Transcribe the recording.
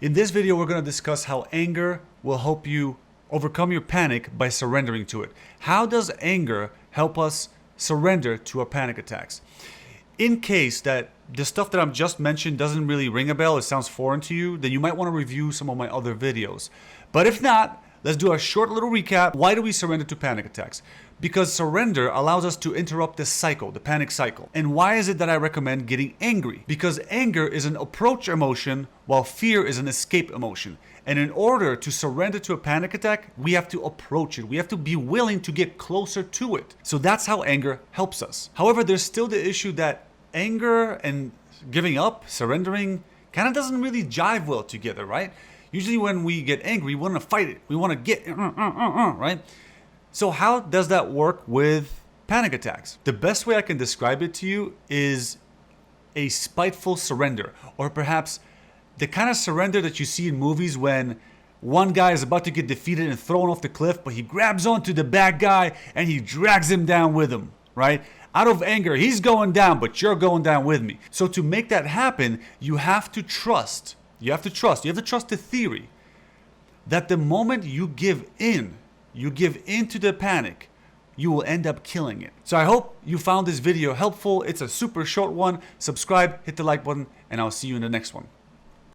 In this video, we're going to discuss how anger will help you overcome your panic by surrendering to it. How does anger help us surrender to our panic attacks? In case that the stuff that I've just mentioned doesn't really ring a bell, it sounds foreign to you, then you might want to review some of my other videos. But if not, let's do a short little recap. Why do we surrender to panic attacks? Because surrender allows us to interrupt this cycle, the panic cycle. And why is it that I recommend getting angry? Because anger is an approach emotion while fear is an escape emotion. And in order to surrender to a panic attack, we have to approach it. We have to be willing to get closer to it. So that's how anger helps us. However, there's still the issue that anger and giving up, surrendering, kind of doesn't really jive well together, right? Usually when we get angry, we want to fight it. We want to get, right? So how does that work with panic attacks? The best way I can describe it to you is a spiteful surrender, or perhaps the kind of surrender that you see in movies when one guy is about to get defeated and thrown off the cliff, but he grabs onto the bad guy and he drags him down with him, right? Out of anger, he's going down, but you're going down with me. So to make that happen, you have to trust. You have to trust the theory that the moment you give in to the panic, you will end up killing it. So I hope you found this video helpful. It's a super short one. Subscribe, hit the like button, and I'll see you in the next one.